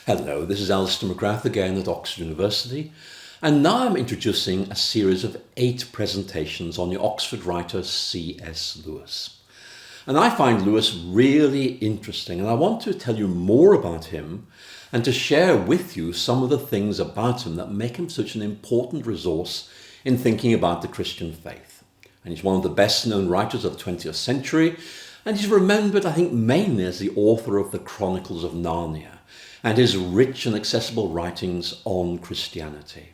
Hello, this is Alister McGrath again at Oxford University, and now I'm introducing a series of 8 presentations on the Oxford writer C.S. Lewis. And I find Lewis really interesting, and I want to tell you more about him and to share with you some of the things about him that make him such an important resource in thinking about the Christian faith. And he's one of the best known writers of the 20th century, and he's remembered, I think, mainly as the author of the Chronicles of Narnia and his rich and accessible writings on Christianity.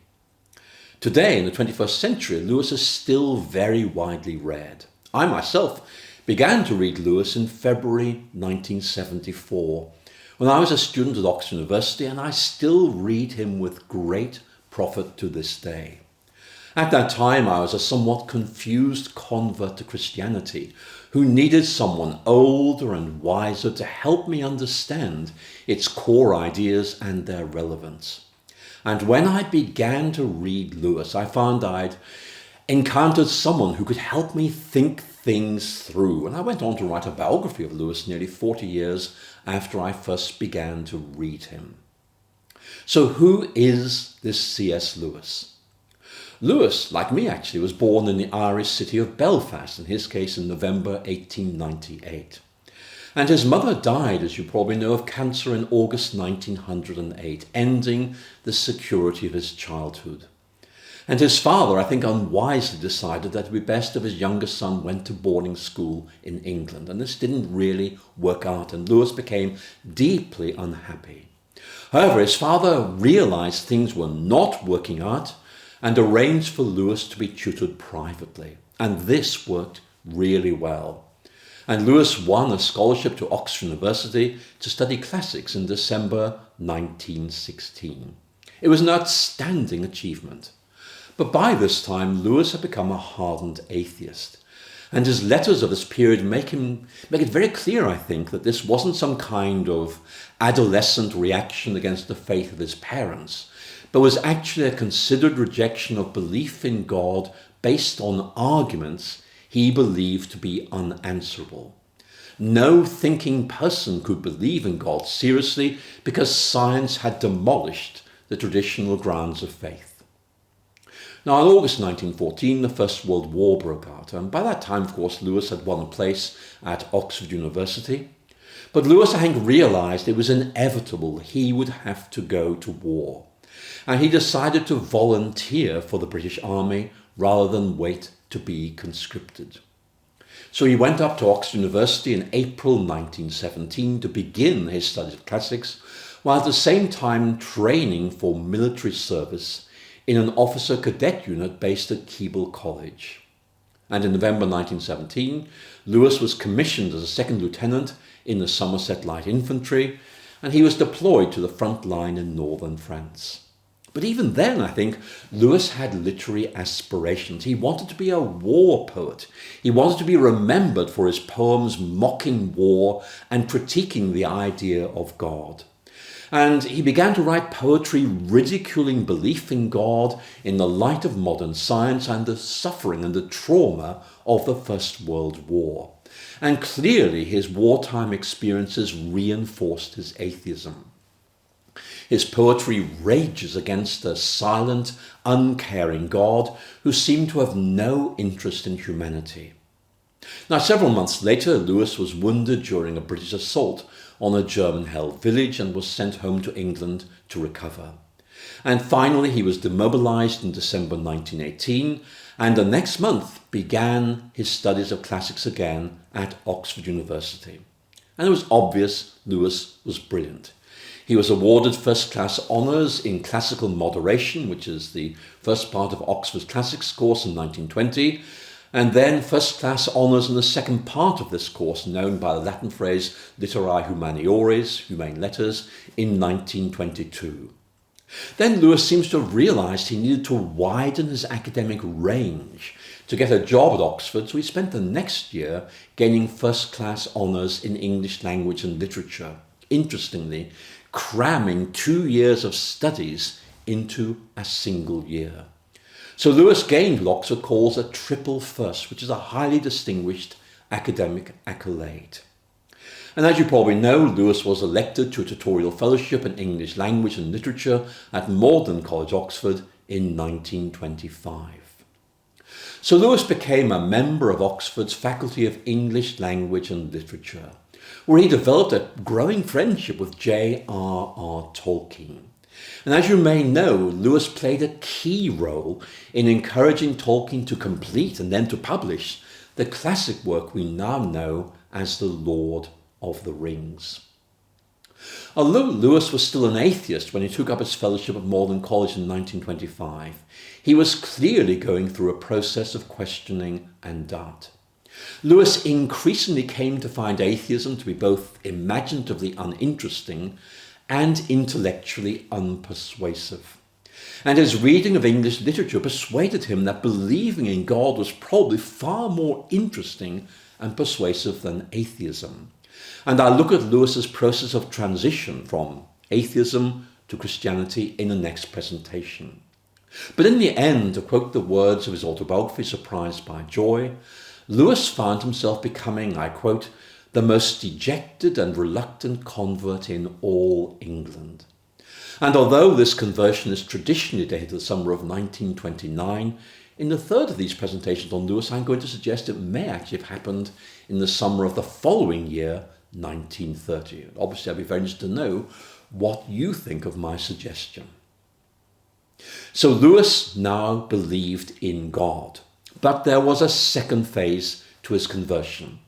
Today, in the 21st century, Lewis is still very widely read. I myself began to read Lewis in February 1974, when I was a student at Oxford University, and I still read him with great profit to this day. At that time, I was a somewhat confused convert to Christianity who needed someone older and wiser to help me understand its core ideas and their relevance. And when I began to read Lewis, I found I'd encountered someone who could help me think things through. And I went on to write a biography of Lewis nearly 40 years after I first began to read him. So who is this C.S. Lewis? Lewis, like me actually, was born in the Irish city of Belfast, in his case in November 1898. And his mother died, as you probably know, of cancer in August 1908, ending the security of his childhood. And his father, I think, unwisely decided that it would be best if his younger son went to boarding school in England. And this didn't really work out, and Lewis became deeply unhappy. However, his father realized things were not working out and arranged for Lewis to be tutored privately. And this worked really well. And Lewis won a scholarship to Oxford University to study classics in December 1916. It was an outstanding achievement. But by this time, Lewis had become a hardened atheist. And his letters of this period make it very clear, I think, that this wasn't some kind of adolescent reaction against the faith of his parents, but was actually a considered rejection of belief in God based on arguments he believed to be unanswerable. No thinking person could believe in God seriously because science had demolished the traditional grounds of faith. Now, in August 1914, the First World War broke out, and by that time, of course, Lewis had won a place at Oxford University. But Lewis, I think, realized it was inevitable he would have to go to war. And he decided to volunteer for the British Army rather than wait to be conscripted. So he went up to Oxford University in April 1917 to begin his studies of classics, while at the same time training for military service in an officer cadet unit based at Keble College. And in November 1917, Lewis was commissioned as a second lieutenant in the Somerset Light Infantry, and he was deployed to the front line in northern France. But even then, I think, Lewis had literary aspirations. He wanted to be a war poet. He wanted to be remembered for his poems mocking war and critiquing the idea of God. And he began to write poetry ridiculing belief in God in the light of modern science and the suffering and the trauma of the First World War. And clearly his wartime experiences reinforced his atheism. His poetry rages against a silent, uncaring God who seemed to have no interest in humanity. Now, several months later, Lewis was wounded during a British assault on a German-held village and was sent home to England to recover. And finally, he was demobilized in December 1918, and the next month began his studies of classics again at Oxford University. And it was obvious Lewis was brilliant. He was awarded first-class honours in classical moderation, which is the first part of Oxford's classics course in 1920, and then first-class honours in the second part of this course, known by the Latin phrase Literae Humaniores, humane letters, in 1922. Then Lewis seems to have realised he needed to widen his academic range to get a job at Oxford, so he spent the next year gaining first-class honours in English language and literature. Interestingly, cramming 2 years of studies into a single year. So Lewis gained what Oxford calls a triple first, which is a highly distinguished academic accolade. And as you probably know, Lewis was elected to a tutorial fellowship in English language and literature at Magdalen College, Oxford in 1925. So Lewis became a member of Oxford's Faculty of English Language and Literature, where he developed a growing friendship with J.R.R. Tolkien. And as you may know, Lewis played a key role in encouraging Tolkien to complete and then to publish the classic work we now know as The Lord of the Rings. Although Lewis was still an atheist when he took up his fellowship at Magdalen College in 1925, he was clearly going through a process of questioning and doubt. Lewis increasingly came to find atheism to be both imaginatively uninteresting and intellectually unpersuasive. And his reading of English literature persuaded him that believing in God was probably far more interesting and persuasive than atheism. And I'll look at Lewis's process of transition from atheism to Christianity in the next presentation. But in the end, to quote the words of his autobiography, Surprised by Joy, Lewis found himself becoming, I quote, the most dejected and reluctant convert in all England. And although this conversion is traditionally dated to the summer of 1929, in the third of these presentations on Lewis, I'm going to suggest it may actually have happened in the summer of the following year, 1930. Obviously, I'd be very interested to know what you think of my suggestion. So Lewis now believed in God, but there was a second phase to his conversion.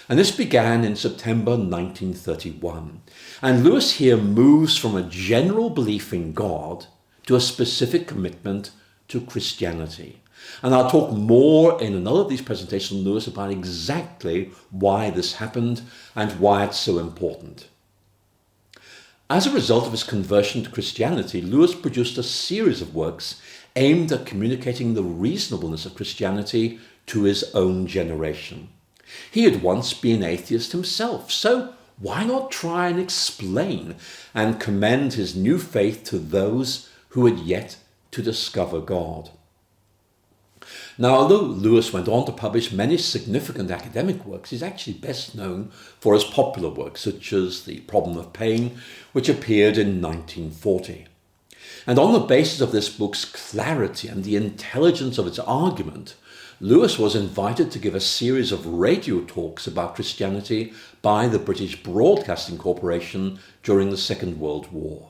And this began in September 1931. And Lewis here moves from a general belief in God to a specific commitment to Christianity. And I'll talk more in another of these presentations on Lewis about exactly why this happened and why it's so important. As a result of his conversion to Christianity, Lewis produced a series of works aimed at communicating the reasonableness of Christianity to his own generation. He had once been atheist himself, so why not try and explain and commend his new faith to those who had yet to discover God? Now, although Lewis went on to publish many significant academic works, he's actually best known for his popular works, such as The Problem of Pain, which appeared in 1940. And on the basis of this book's clarity and the intelligence of its argument, Lewis was invited to give a series of radio talks about Christianity by the British Broadcasting Corporation during the Second World War.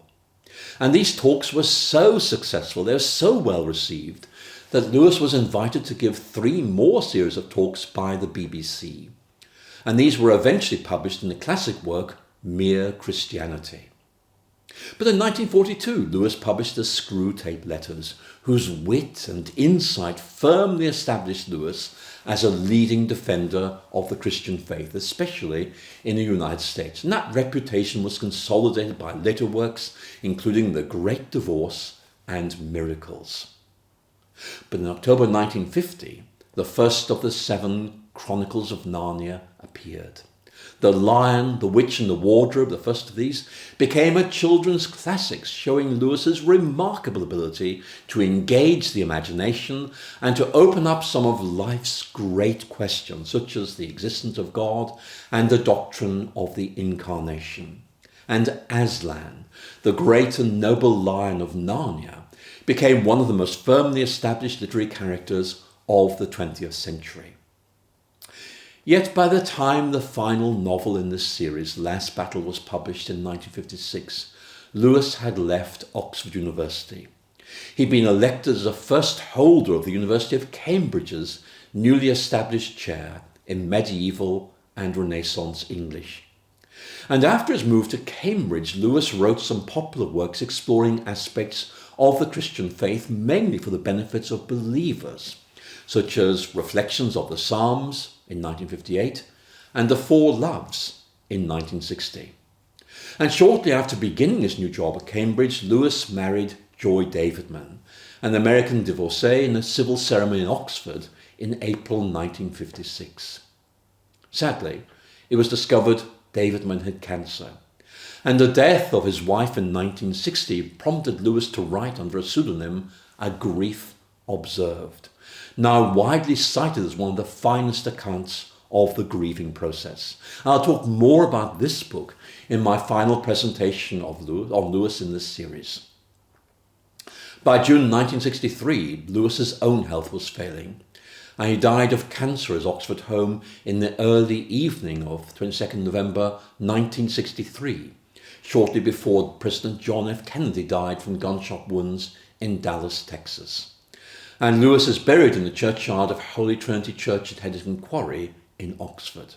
And these talks were so successful, they were so well received, that Lewis was invited to give 3 more series of talks by the BBC. And these were eventually published in the classic work, Mere Christianity. But in 1942, Lewis published the Screwtape Letters, whose wit and insight firmly established Lewis as a leading defender of the Christian faith, especially in the United States. And that reputation was consolidated by later works, including The Great Divorce and Miracles. But in October 1950, the first of the 7 Chronicles of Narnia appeared. The Lion, the Witch and the Wardrobe, the first of these, became a children's classic, showing Lewis's remarkable ability to engage the imagination and to open up some of life's great questions, such as the existence of God and the doctrine of the Incarnation. And Aslan, the great and noble Lion of Narnia, became one of the most firmly established literary characters of the 20th century. Yet by the time the final novel in this series, Last Battle, was published in 1956, Lewis had left Oxford University. He'd been elected as a first holder of the University of Cambridge's newly established chair in medieval and Renaissance English. And after his move to Cambridge, Lewis wrote some popular works exploring aspects of the Christian faith, mainly for the benefits of believers, such as Reflections of the Psalms in 1958 and The Four Loves in 1960. And shortly after beginning his new job at Cambridge, Lewis married Joy Davidman, an American divorcee, in a civil ceremony in Oxford in April 1956. Sadly, it was discovered Davidman had cancer, and the death of his wife in 1960 prompted Lewis to write under a pseudonym, A Grief Observed, now widely cited as one of the finest accounts of the grieving process. And I'll talk more about this book in my final presentation of Lewis in this series. By June 1963, Lewis's own health was failing, and he died of cancer at his Oxford home in the early evening of 22nd November 1963, shortly before President John F. Kennedy died from gunshot wounds in Dallas, Texas. And Lewis is buried in the churchyard of Holy Trinity Church at Headington Quarry in Oxford.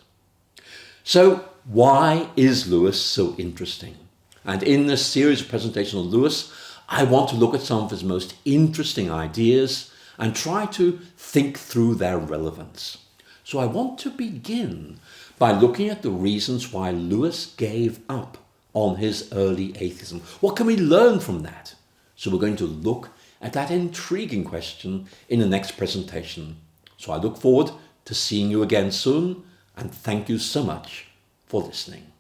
So, why is Lewis so interesting? And in this series of presentations on Lewis, I want to look at some of his most interesting ideas and try to think through their relevance. So I want to begin by looking at the reasons why Lewis gave up on his early atheism. What can we learn from that? So we're going to look at that intriguing question in the next presentation. So I look forward to seeing you again soon, and thank you so much for listening.